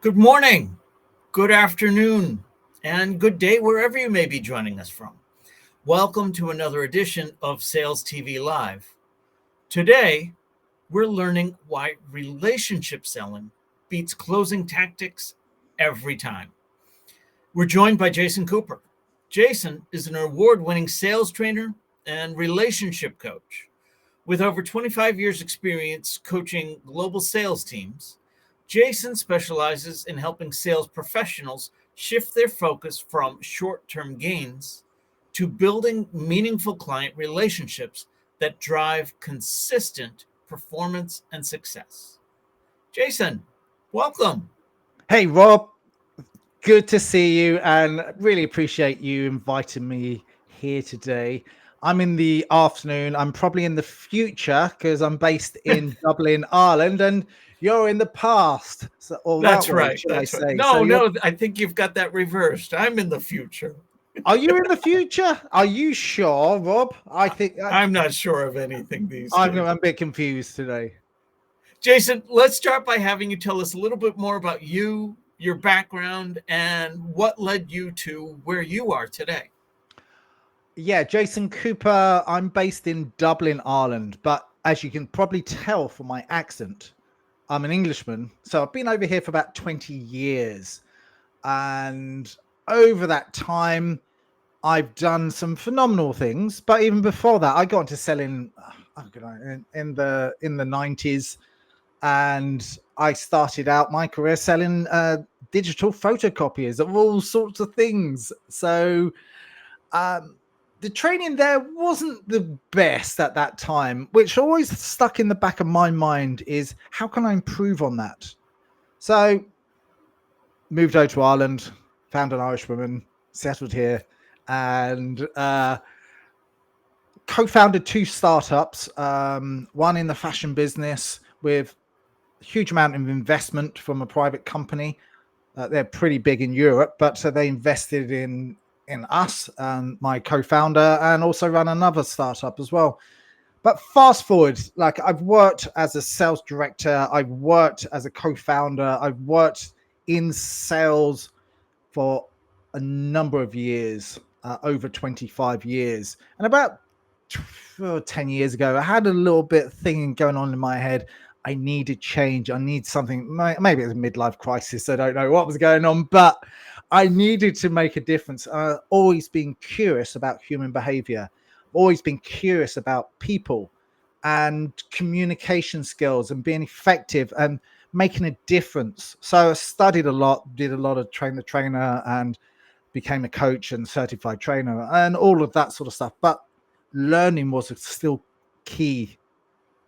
Good morning, good afternoon, and good day wherever you may be joining us from. Welcome to another edition of Sales TV Live. Today, we're learning why relationship selling beats closing tactics every time. We're joined by Jason Cooper. Jason is an award winning sales trainer and relationship coach. With over 25 years' experience coaching global sales teams, Jason specializes in helping sales professionals shift their focus from short term gains to building meaningful client relationships that drive consistent performance and success. Jason, welcome. Hey, Rob, good to see you and really appreciate you inviting me here today. I'm in the afternoon. I'm probably in the future because I'm based in Dublin, Ireland, and you're in the past, or that That's way, right. should I That's right. say. So No, no, I think you've got that reversed. I'm in the future. are you in the future? Are you sure, Rob? I think I'm not sure of anything these I'm days. a bit confused today. Jason, let's start by having you tell us a little bit more about you, your background, and what led you to where you are today. Yeah, Jason Cooper. I'm based in Dublin, Ireland, but as you can probably tell from my accent, I'm an Englishman. So I've been over here for about 20 years. And over that time, I've done some phenomenal things. But even before that, I got into selling in the 90s, and I started out my career selling digital photocopiers of all sorts of things. So um, the training there wasn't the best at that time, which always stuck in the back of my mind is how can I improve on that? So moved over to Ireland, found an Irish woman, settled here, and co-founded two startups. One in the fashion business with a huge amount of investment from a private company. They're pretty big in Europe, but so they invested in us and my co-founder, and also run another startup as well. But fast forward, like I've worked as a sales director, I've worked as a co-founder, I've worked in sales for a number of years, over 25 years. And about 10 years ago, I had a little bit thing going on in my head. I needed change. I need something. Maybe it was a midlife crisis. I don't know what was going on, but I needed to make a difference. I've always been curious about human behavior, always been curious about people and communication skills and being effective and making a difference. So I studied a lot, did a lot of trainer and became a coach and certified trainer and all of that sort of stuff. But learning was still key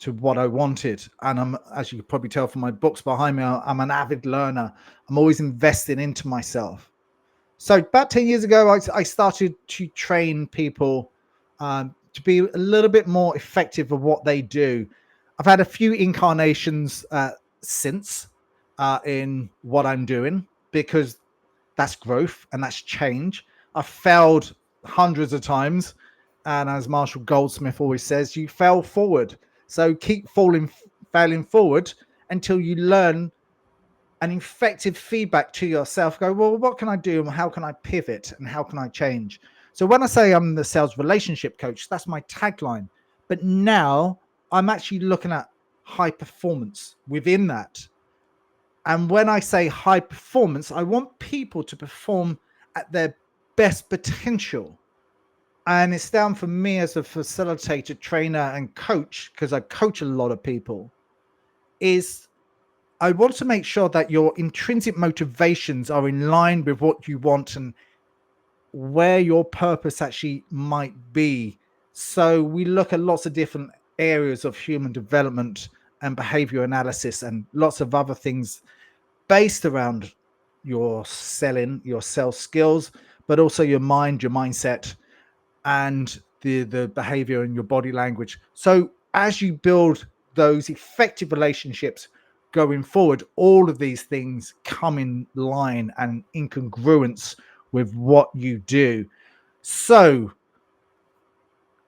to what I wanted. And I'm, as you can probably tell from my books behind me, I'm an avid learner. I'm always investing into myself. So about 10 years ago, I started to train people to be a little bit more effective at what they do. I've had a few incarnations since in what I'm doing because that's growth and that's change. I've failed hundreds of times. And as Marshall Goldsmith always says, you fail forward. So keep failing forward until you learn an effective feedback to yourself. Go, well, what can I do? And how can I pivot? And how can I change? So when I say I'm the sales relationship coach, that's my tagline. But now I'm actually looking at high performance within that. And when I say high performance, I want people to perform at their best potential. And it's down for me as a facilitator, trainer, and coach, because I coach a lot of people, is I want to make sure that your intrinsic motivations are in line with what you want and where your purpose actually might be. So we look at lots of different areas of human development and behavior analysis and lots of other things based around your selling, your sales skills, but also your mind, your mindset, and the behavior and your body language. So as you build those effective relationships going forward, all of these things come in line and in congruence with what you do. So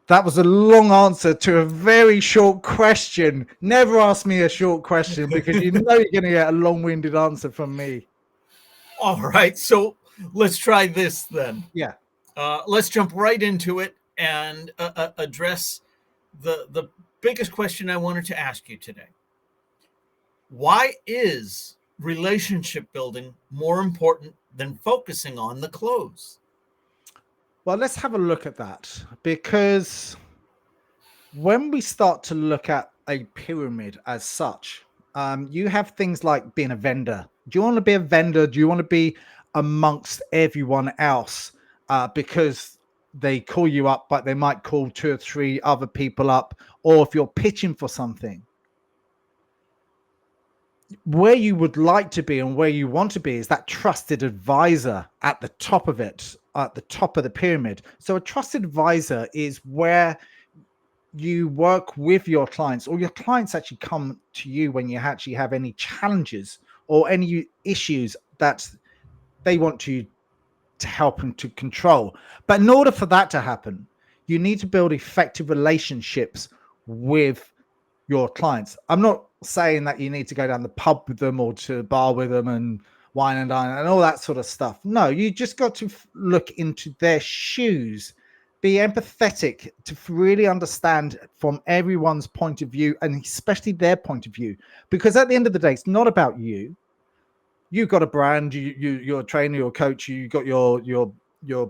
that was a long answer to a very short question. Never ask me a short question because you know you're going to get a long-winded answer from me. All right. So let's try this then. Yeah. Let's jump right into it and address the biggest question I wanted to ask you today. Why is relationship building more important than focusing on the close? Well, let's have a look at that, because when we start to look at a pyramid as such, you have things like being a vendor. Do you want to be a vendor? Do you want to be amongst everyone else? Because they call you up, but they might call two or three other people up. Or if you're pitching for something, where you would like to be and where you want to be is that trusted advisor at the top of it, at the top of the pyramid. So a trusted advisor is where you work with your clients, or your clients actually come to you when you actually have any challenges or any issues that they want you to help and to control. But in order for that to happen, you need to build effective relationships with your clients. I'm not saying that you need to go down the pub with them or to a bar with them and wine and dine and all that sort of stuff. No, you just got to look into their shoes, be empathetic to really understand from everyone's point of view, and especially their point of view. Because at the end of the day, it's not about you. You've got a brand, you're a trainer, you're a coach, you got your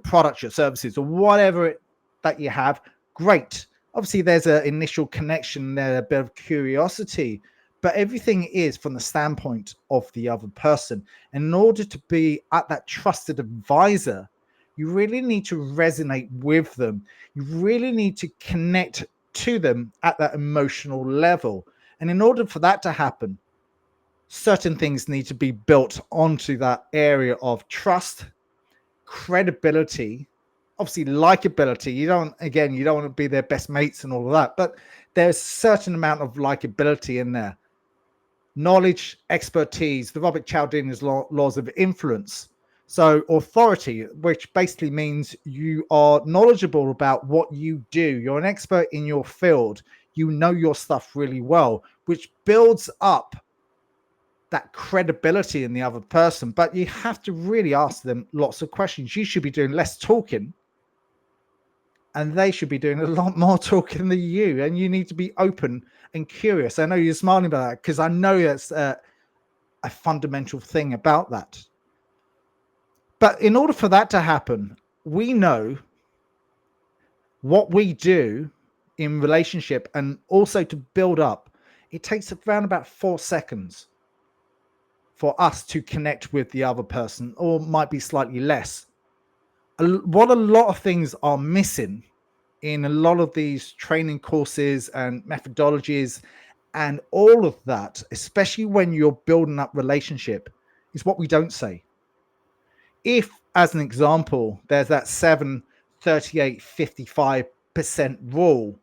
products, your services, or whatever that you have. Great. Obviously, there's an initial connection there, a bit of curiosity, but everything is from the standpoint of the other person. And in order to be at that trusted advisor, you really need to resonate with them. You really need to connect to them at that emotional level. And in order for that to happen, certain things need to be built onto that area of trust, credibility, obviously likability. You don't want to be their best mates and all of that, but there's a certain amount of likability in there. Knowledge, expertise, the Robert Cialdini's laws of influence. So authority, which basically means you are knowledgeable about what you do. You're an expert in your field. You know your stuff really well, which builds up that credibility in the other person. But you have to really ask them lots of questions. You should be doing less talking, and they should be doing a lot more talking than you. And you need to be open and curious. I know you're smiling about that because I know that's a fundamental thing about that. But in order for that to happen, we know what we do in relationship, and also to build up, it takes around about 4 seconds for us to connect with the other person, or might be slightly less. What a lot of things are missing in a lot of these training courses and methodologies and all of that, especially when you're building up relationship, is what we don't say. If, as an example, there's that 7-38-55% rule,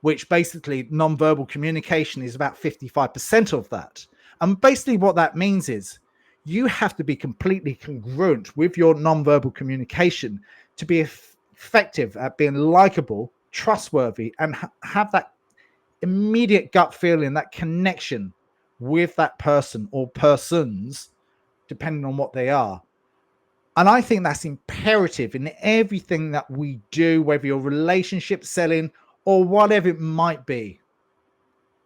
which basically nonverbal communication is about 55% of that. And basically what that means is you have to be completely congruent with your nonverbal communication to be effective at being likable, trustworthy, and have that immediate gut feeling, that connection with that person or persons, depending on what they are. And I think that's imperative in everything that we do, whether you're relationship selling or whatever it might be.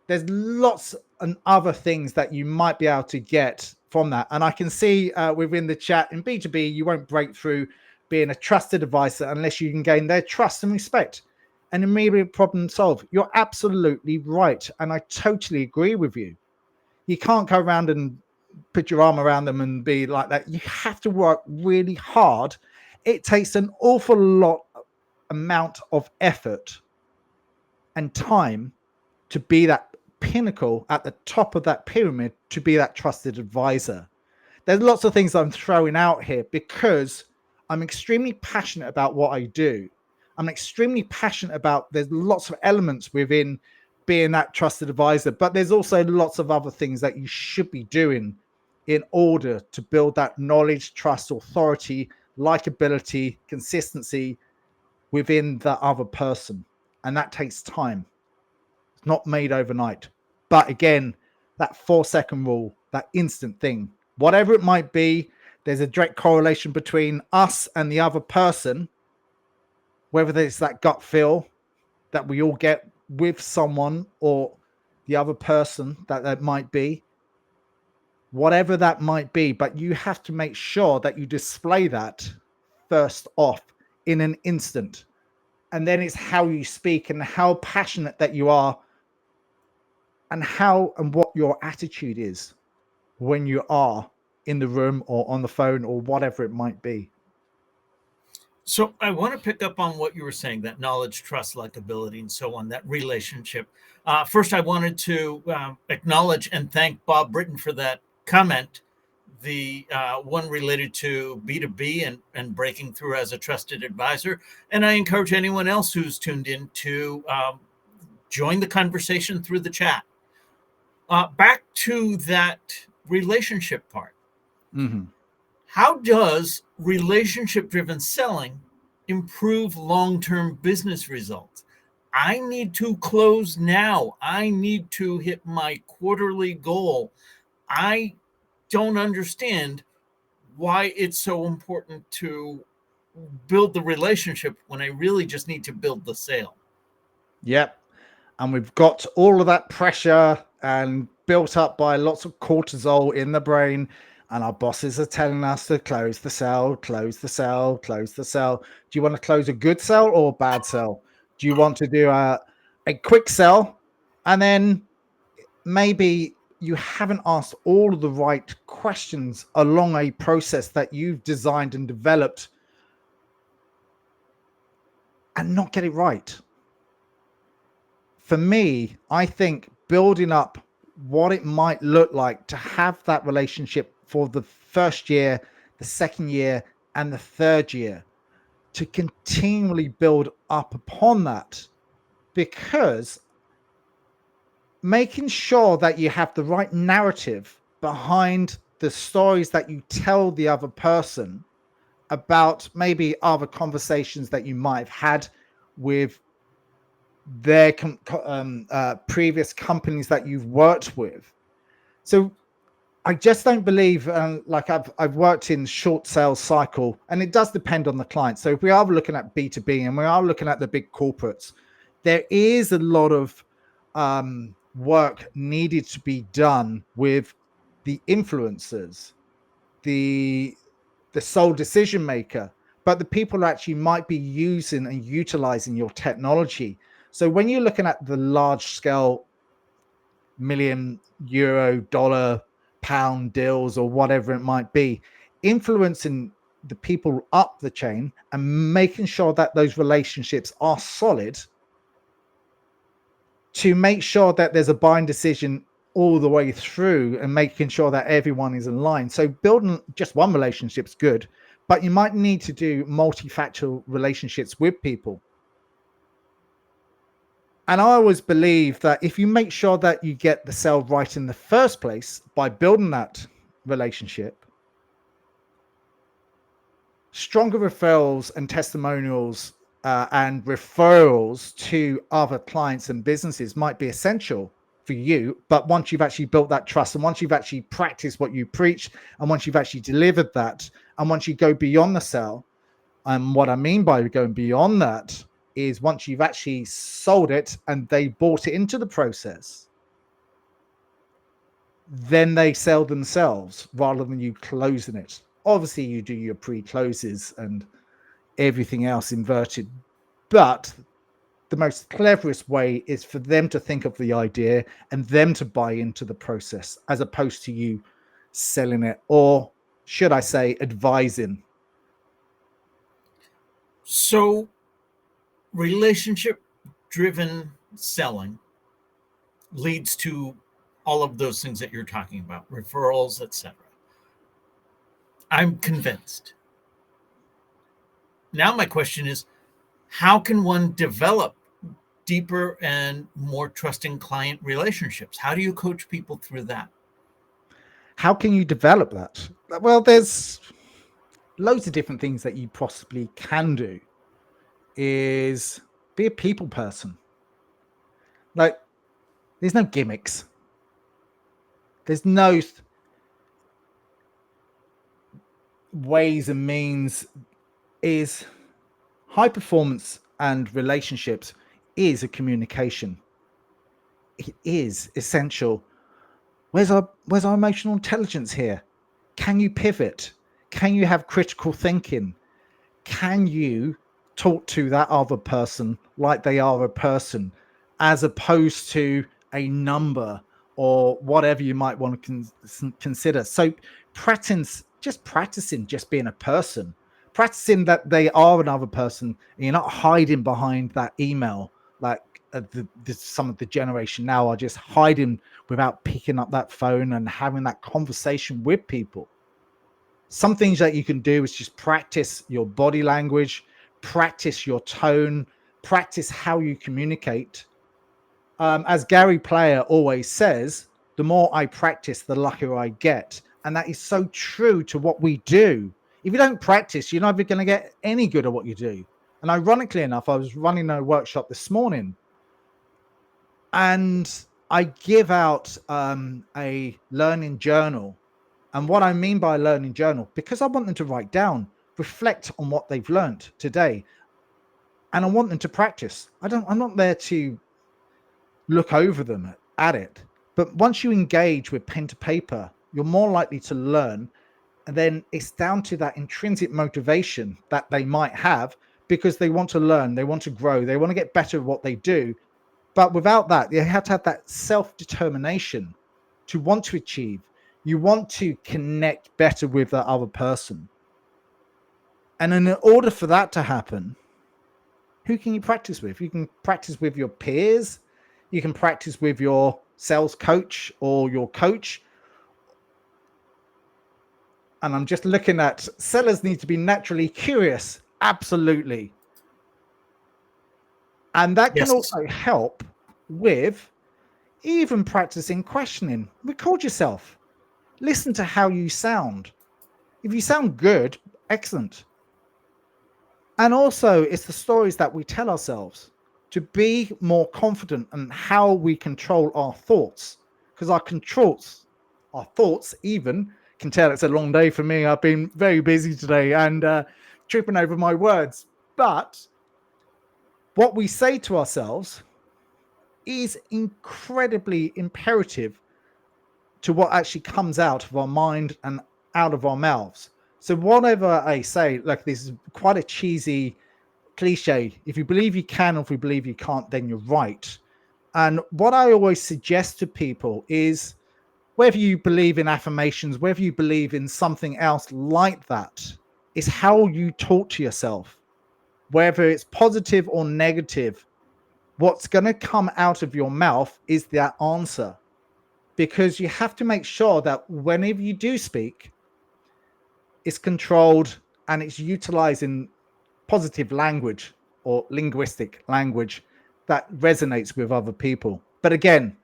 There's lots and other things that you might be able to get from that. And I can see within the chat, in B2B, you won't break through being a trusted advisor unless you can gain their trust and respect and immediate problem solve. You're absolutely right. And I totally agree with you. You can't go around and put your arm around them and be like that. You have to work really hard. It takes an awful lot amount of effort and time to be that pinnacle at the top of that pyramid, to be that trusted advisor. There's lots of things I'm throwing out here because I'm extremely passionate about what I do. I'm extremely passionate about, there's lots of elements within being that trusted advisor, but there's also lots of other things that you should be doing in order to build that knowledge, trust, authority, likability, consistency within the other person. And that takes time. It's not made overnight. But again, that 4 second rule, that instant thing, whatever it might be, there's a direct correlation between us and the other person, whether it's that gut feel that we all get with someone or the other person that might be, whatever that might be. But you have to make sure that you display that first off in an instant. And then it's how you speak and how passionate that you are and how and what your attitude is when you are in the room or on the phone or whatever it might be. So I want to pick up on what you were saying, that knowledge, trust, likability, and so on, that relationship. First, I wanted to acknowledge and thank Bob Britton for that comment, the one related to B2B and breaking through as a trusted advisor. And I encourage anyone else who's tuned in to join the conversation through the chat. Back to that relationship part. Mm-hmm. How does relationship driven selling improve long term business results? I need to close now. I need to hit my quarterly goal. I don't understand why it's so important to build the relationship when I really just need to build the sale. Yep. And we've got all of that pressure and built up by lots of cortisol in the brain. And our bosses are telling us to close the sale, close the sale, close the sale. Do you want to close a good sale or a bad sale? Do you want to do a quick sell? And then maybe you haven't asked all of the right questions along a process that you've designed and developed and not get it right. For me, I think building up what it might look like to have that relationship for the first year, the second year, and the third year, to continually build up upon that, because making sure that you have the right narrative behind the stories that you tell the other person about maybe other conversations that you might have had with their previous companies that you've worked with. So I just don't believe, like I've worked in short sales cycle, and it does depend on the client. So if we are looking at B2B and we are looking at the big corporates, there is a lot of work needed to be done with the influencers, the sole decision maker, but the people who actually might be using and utilizing your technology. So when you're looking at the large scale million euro, dollar, pound deals or whatever it might be, influencing the people up the chain and making sure that those relationships are solid, to make sure that there's a buying decision all the way through and making sure that everyone is in line. So building just one relationship is good, but you might need to do multifactorial relationships with people. And I always believe that if you make sure that you get the sale right in the first place by building that relationship, stronger referrals and testimonials and referrals to other clients and businesses might be essential for you. But once you've actually built that trust, and once you've actually practiced what you preach, and once you've actually delivered that, and once you go beyond the sale, and what I mean by going beyond that is once you've actually sold it and they bought it into the process, then they sell themselves rather than you closing it. Obviously, you do your pre-closes and everything else inverted, but the most cleverest way is for them to think of the idea and them to buy into the process, as opposed to you selling it, or should I say advising. So, relationship driven selling leads to all of those things that you're talking about, referrals, etc. I'm convinced. Now, my question is, how can one develop deeper and more trusting client relationships? How do you coach people through that? How can you develop that? Well, there's loads of different things that you possibly can do. Is be a people person. Like, there's no gimmicks. There's no ways and means is high performance and relationships is a communication. It is essential. Where's our emotional intelligence here? Can you pivot? Can you have critical thinking? Can you talk to that other person like they are a person, as opposed to a number or whatever you might want to consider? So practicing just being a person, practicing that they are another person, and you're not hiding behind that email like some of the generation now are just hiding without picking up that phone and having that conversation with people. Some things that you can do is just practice your body language, practice your tone, practice how you communicate. As Gary Player always says, the more I practice, the luckier I get. And that is so true to what we do. If you don't practice, you're never going to get any good at what you do. And ironically enough, I was running a workshop this morning and I give out a learning journal. And what I mean by a learning journal, because I want them to write down, reflect on what they've learned today. And I want them to practice. I'm not there to look over them at it. But once you engage with pen to paper, you're more likely to learn. And then it's down to that intrinsic motivation that they might have, because they want to learn, they want to grow, they want to get better at what they do. But without that, you have to have that self-determination to want to achieve. You want to connect better with that other person. And in order for that to happen, who can you practice with? You can practice with your peers. You can practice with your sales coach or your coach. And I'm just looking at sellers need to be naturally curious. Absolutely. And that can also help with even practicing questioning. Record yourself. Listen to how you sound. If you sound good, excellent. And also, it's the stories that we tell ourselves to be more confident in how we control our thoughts. Because our thoughts even can tell it's a long day for me. I've been very busy today and tripping over my words. But what we say to ourselves is incredibly imperative to what actually comes out of our mind and out of our mouths. So whatever I say, like, this is quite a cheesy cliche. If you believe you can, or if you believe you can't, then you're right. And what I always suggest to people is, whether you believe in affirmations, whether you believe in something else like that, is how you talk to yourself. Whether it's positive or negative, what's going to come out of your mouth is that answer. Because you have to make sure that whenever you do speak, it's controlled and it's utilizing positive language or linguistic language that resonates with other people. But again,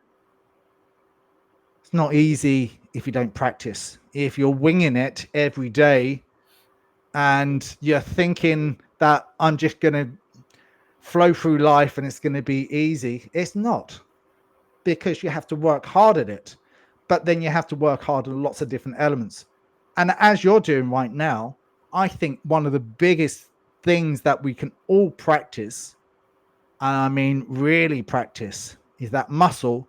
it's not easy if you don't practice. If you're winging it every day and you're thinking that I'm just going to flow through life and it's going to be easy, it's not, because you have to work hard at it. But then you have to work hard on lots of different elements. And as you're doing right now, I think one of the biggest things that we can all practice, and I mean really practice, is that muscle,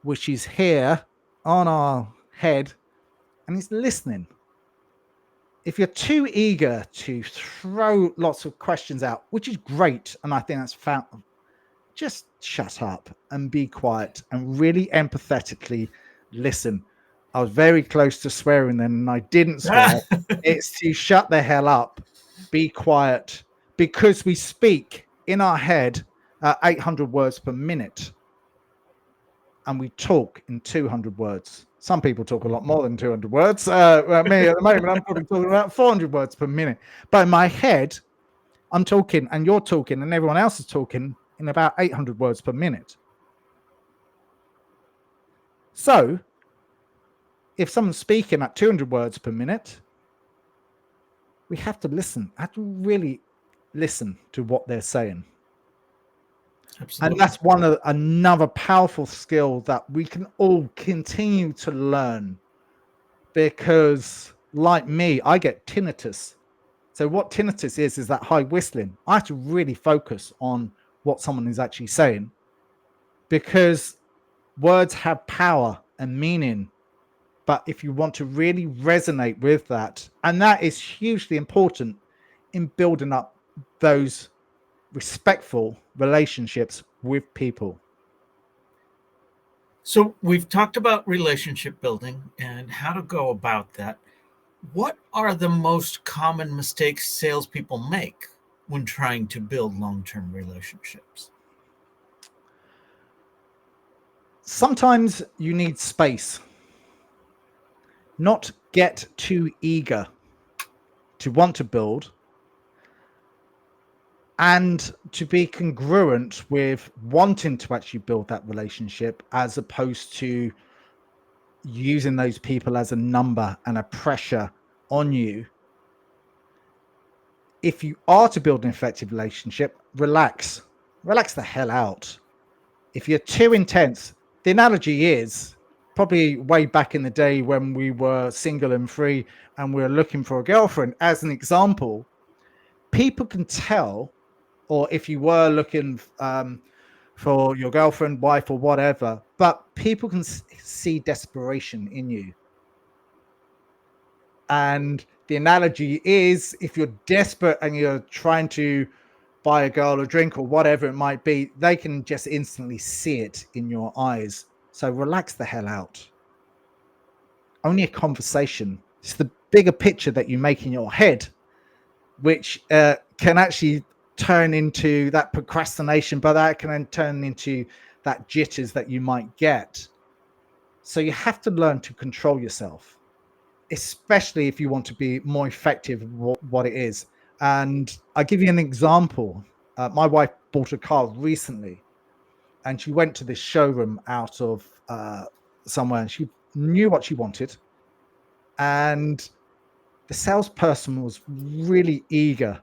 which is here on our head, and it's listening. If you're too eager to throw lots of questions out, which is great, and I think that's found, just shut up and be quiet and really empathetically listen. I was very close to swearing then, and I didn't swear. It's to shut the hell up, be quiet, because we speak in our head 800 words per minute, and we talk in 200 words. Some people talk a lot more than 200 words. Me at the moment, I'm probably talking about 400 words per minute. But in my head, I'm talking, and you're talking, and everyone else is talking in about 800 words per minute. So if someone's speaking at 200 words per minute, we have to listen. I have to really listen to what they're saying. Absolutely. And that's another powerful skill that we can all continue to learn, because like me, I get tinnitus. So what tinnitus is that high whistling. I have to really focus on what someone is actually saying, because words have power and meaning. But if you want to really resonate with that, and that is hugely important in building up those respectful relationships with people. So we've talked about relationship building and how to go about that. What are the most common mistakes salespeople make when trying to build long-term relationships? Sometimes you need space, not get too eager to want to build, and to be congruent with wanting to actually build that relationship, as opposed to using those people as a number and a pressure on you. If you are to build an effective relationship, relax the hell out. If you're too intense, the analogy is probably way back in the day when we were single and free and we were looking for a girlfriend, as an example. People can tell, or if you were looking for your girlfriend, wife, or whatever, but people can see desperation in you. And the analogy is, if you're desperate and you're trying to buy a girl a drink or whatever it might be, they can just instantly see it in your eyes. So relax the hell out. Only a conversation. It's the bigger picture that you make in your head, which can actually turn into that procrastination, but that can then turn into that jitters that you might get. So you have to learn to control yourself, especially if you want to be more effective at what it is. And I'll give you an example. My wife bought a car recently, and she went to this showroom out of somewhere, and she knew what she wanted. And the salesperson was really eager,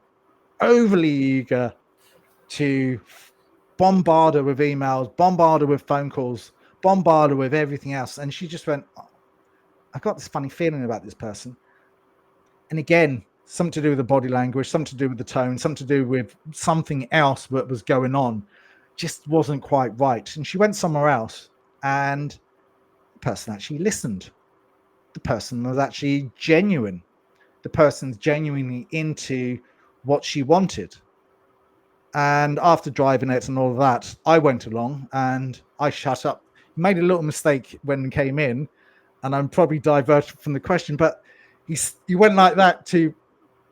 overly eager, to bombard her with emails, bombard her with phone calls, bombard her with everything else. And she just went, oh, I got this funny feeling about this person. And again, something to do with the body language, something to do with the tone, something to do with something else that was going on. Just wasn't quite right. And she went somewhere else, and the person actually listened. The person was actually genuine. The person's genuinely into what she wanted. And after driving it and all of that, I went along and I shut up. Made a little mistake when he came in, and I'm probably diverted from the question, but he went like that to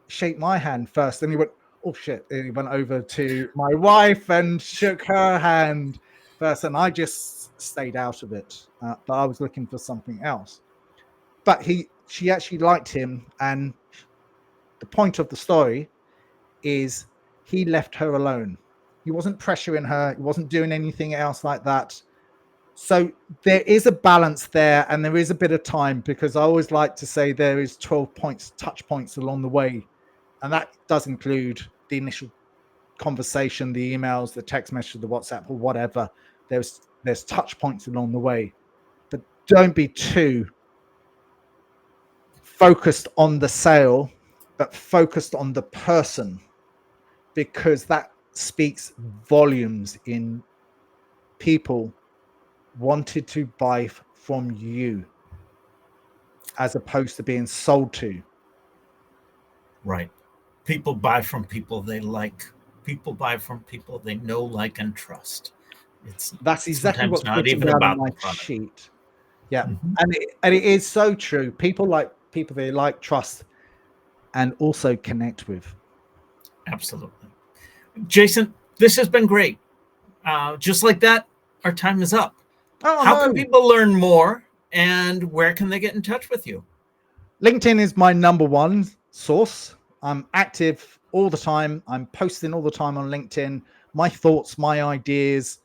shake my hand first. Then he went, oh shit. And he went over to my wife and shook her hand first. And I just stayed out of it. But I was looking for something else. But she actually liked him. And the point of the story is, he left her alone. He wasn't pressuring her. He wasn't doing anything else like that. So there is a balance there, and there is a bit of time, because I always like to say there is 12 touch points along the way. And that does include the initial conversation, the emails, the text message, the WhatsApp, or whatever. There's touch points along the way. But don't be too focused on the sale, but focused on the person, because that speaks volumes in people wanted to buy from you, as opposed to being sold to. Right. People buy from people they like. People buy from people they know, like, and trust. It's That's exactly sometimes what's not written even down on about my the product. sheet. Yeah. Mhm. And it is so true. People like people they like, trust, and also connect with. Absolutely. Jason, this has been great. Just like that, our time is up. Oh How can no. people learn more, and where can they get in touch with you? LinkedIn is my number one source. I'm active all the time. I'm posting all the time on LinkedIn. My thoughts, my ideas,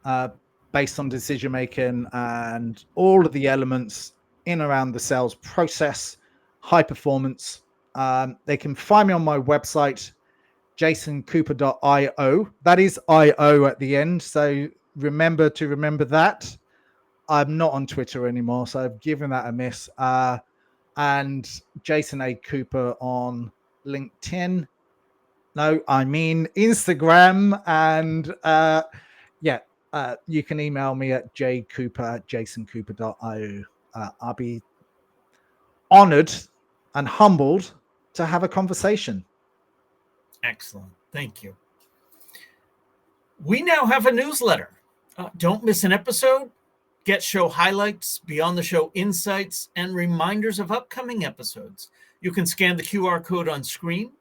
uh, based on decision making and all of the elements in around the sales process, high performance. They can find me on my website, jasoncooper.io. That is IO at the end. So remember that. I'm not on Twitter anymore, so I've given that a miss. and Jason A. Cooper on LinkedIn. No, I mean Instagram. And you can email me at jcooper@jasoncooper.io. I'll be honored and humbled to have a conversation. Excellent. Thank you. We now have a newsletter. Don't miss an episode. Get show highlights, beyond the show insights, and reminders of upcoming episodes. You can scan the QR code on screen,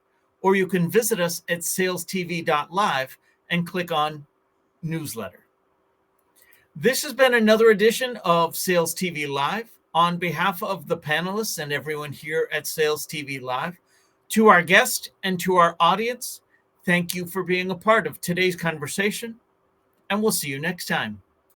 or you can visit us at salestv.live and click on newsletter. This has been another edition of Sales TV Live. On behalf of the panelists and everyone here at Sales TV Live, to our guest and to our audience, thank you for being a part of today's conversation, and we'll see you next time.